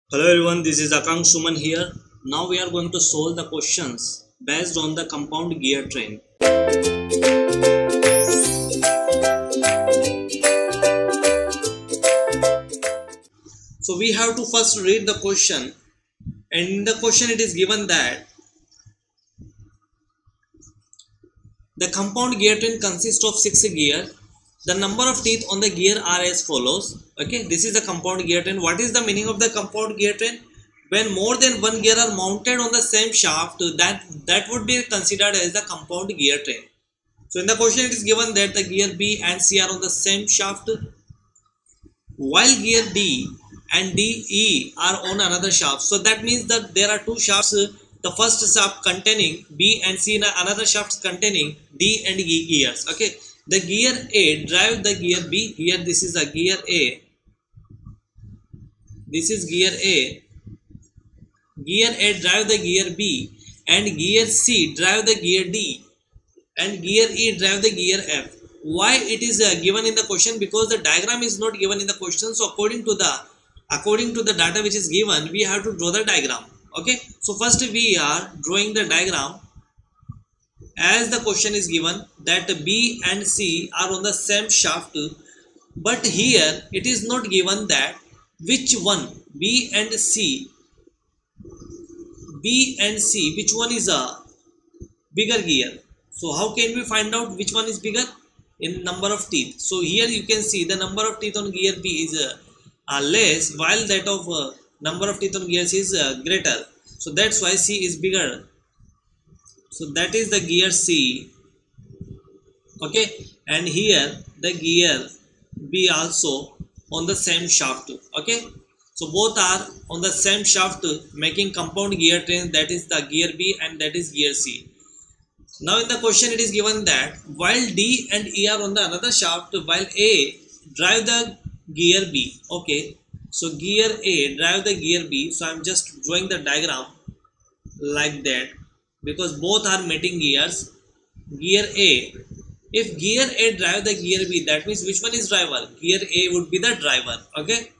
Hello everyone, this is Akang Suman here. Now we are going to solve the questions based on the compound gear train. So we have to first read the question, and in the question it is given that the compound gear train consists of 6 gears. The number of teeth on the gear are as follows. Okay, this is the compound gear train. What is the meaning of the compound gear train? When more than one gear are mounted on the same shaft, that would be considered as the compound gear train. So in the question it is given that the gear B and C are on the same shaft, while gear D and DE are on another shaft. So that means that there are two shafts. The first shaft containing B and C, and another shaft containing D and E gears. Okay, the gear A drive the gear B. Here this is a gear A. This is gear A. Gear A drive the gear B, and gear C drive the gear D, and gear E drive the gear F. Why it is given in the question? Because the diagram is not given in the question. So according to the data which is given, we have to draw the diagram. Okay, so first we are drawing the diagram as the question is given that B and C are on the same shaft, but here it is not given that which one B and C, which one is a bigger gear. So how can we find out which one is bigger? In number of teeth. So here you can see the number of teeth on gear B is less, while that of number of teeth on gear C is greater. So that's why C is bigger. So that is the gear C. Okay, and here the gear B also on the same shaft. Okay, so both are on the same shaft, making compound gear train, that is the gear B and that is gear C. Now in the question it is given that while D and E are on the another shaft, while A drive the gear B. Okay, so gear A drive the gear B. So I am just drawing the diagram like that, because both are mating gears. Gear A, if gear A drive the gear B, that means which one is driver? Gear A would be the driver. Okay,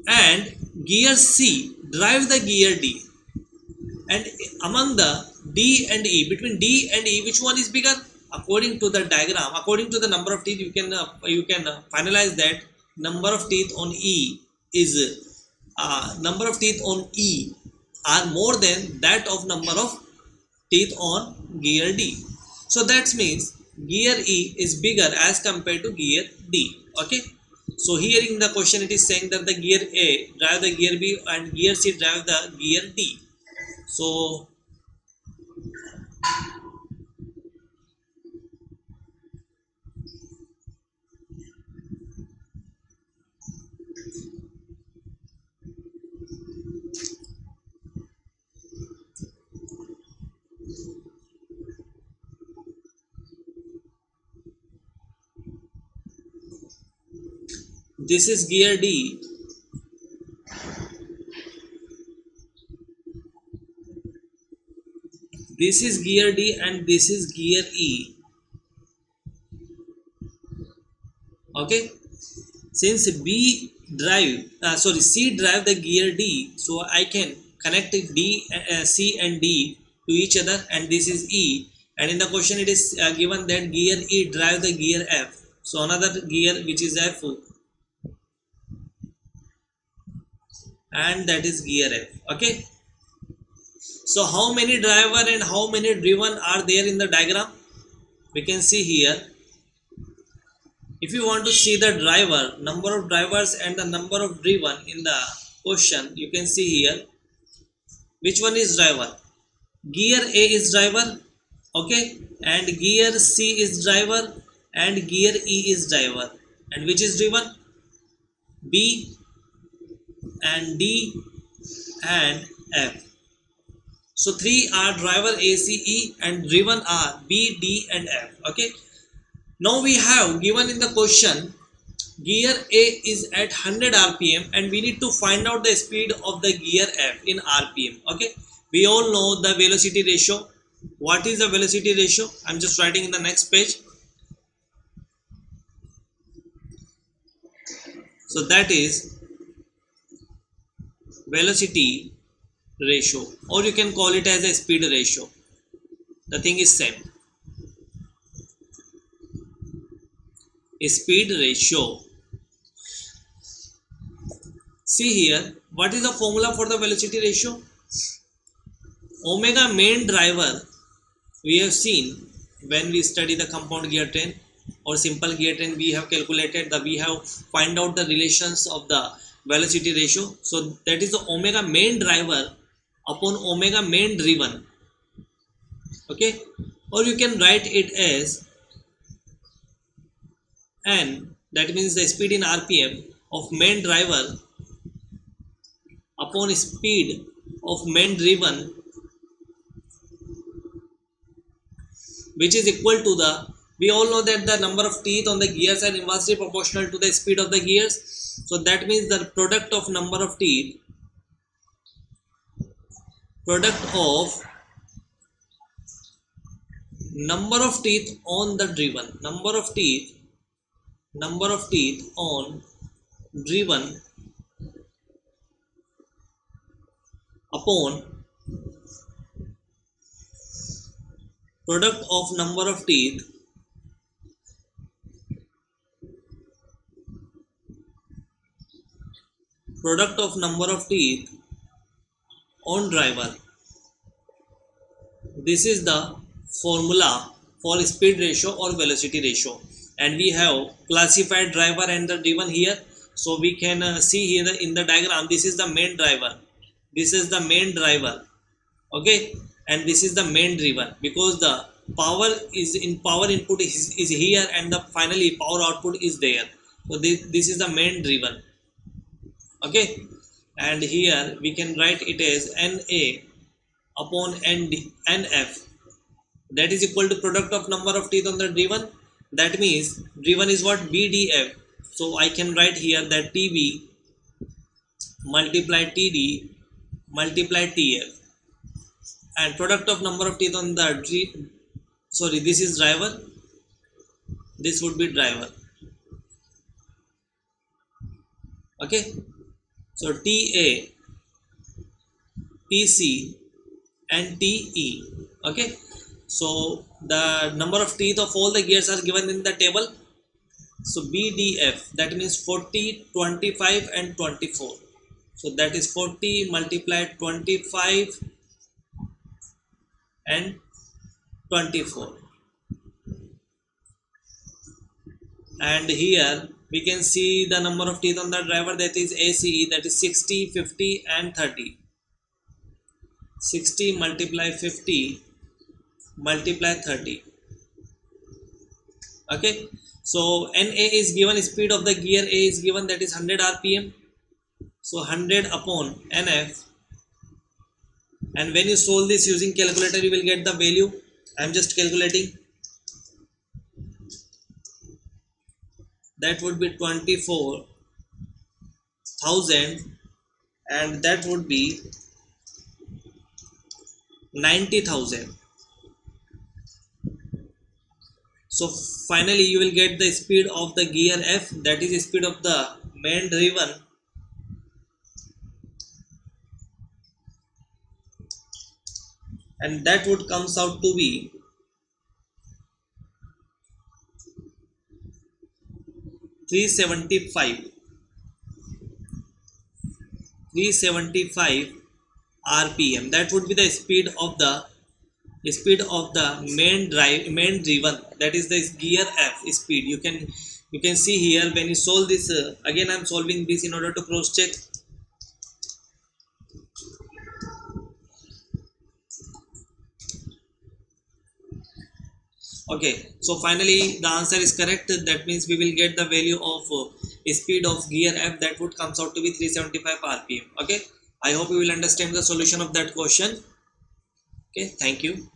and gear C drive the gear D, and among the D and E, between D and E, which one is bigger? According to the diagram, according to the number of teeth, you can finalize that number of teeth on E is number of teeth on E are more than that of number of teeth on gear D. So that means gear E is bigger as compared to gear D. Okay, so here in the question it is saying that the gear A drive the gear B and gear C drive the gear D. So this is gear D, this is gear D, and this is gear E. Okay, since C drive the gear D, so I can connect C and D to each other, and this is E. And in the question it is given that gear E drive the gear F. So another gear which is F, and that is gear F. Okay, so how many driver and how many driven are there in the diagram? We can see here. If you want to see the driver, number of drivers and the number of driven in the question, you can see here which one is driver. Gear A is driver. Okay, and gear C is driver, and gear E is driver, and which is driven? B and D and F. So three are driver A, C, E, and driven are B, D, and F. Okay, now we have given in the question gear A is at 100 rpm, and we need to find out the speed of the gear F in rpm. Okay, we all know the velocity ratio. What is the velocity ratio? I'm just writing in the next page. So that is velocity ratio, or you can call it as a speed ratio. The thing is same. A speed ratio. See here, what is the formula for the velocity ratio? Omega main driver, we have seen when we study the compound gear train or simple gear train, we have calculated that we have find out the relations of the velocity ratio. So that is the omega main driver upon omega main driven. Okay, or you can write it as N, that means the speed in RPM of main driver upon speed of main driven, which is equal to the, we all know that the number of teeth on the gears are inversely proportional to the speed of the gears. So that means the product of number of teeth, product of number of teeth on the driven, number of teeth on driven upon product of number of teeth on driver. This is the formula for speed ratio or velocity ratio, and we have classified driver and the driven here. So we can see here in the diagram, this is the main driver, this is the main driver, okay, and this is the main driven, because the power is in power input is here and the finally power output is there. So this is the main driven, okay, and here we can write it as NA upon NF, that is equal to product of number of teeth on the driven. That means driven is what? BDF. So I can write here that TB multiply TD multiply TF, and product of number of teeth on the this is driver, this would be driver, okay. So TA, TC and TE, okay. So the number of teeth of all the gears are given in the table. So BDF, that means 40, 25 and 24. So that is 40 multiplied 25 and 24. And here we can see the number of teeth on the driver, that is ACE, that is 60, 50 and 30. 60 multiply 50 multiply 30, okay. So NA is given speed of the gear, A is given, that is 100 RPM. So 100 upon NF, and when you solve this using calculator you will get the value. I am just calculating. That would be 24,000 and that would be 90,000. So finally you will get the speed of the gear F, that is the speed of the main driven, and that would comes out to be 375 RPM. That would be the speed of the main driven, that is the gear F speed. You can see here when you solve this, again I am solving this in order to cross check. Okay, so finally the answer is correct. That means we will get the value of speed of gear F, that would comes out to be 375 RPM. Okay, I hope you will understand the solution of that question. Okay, thank you.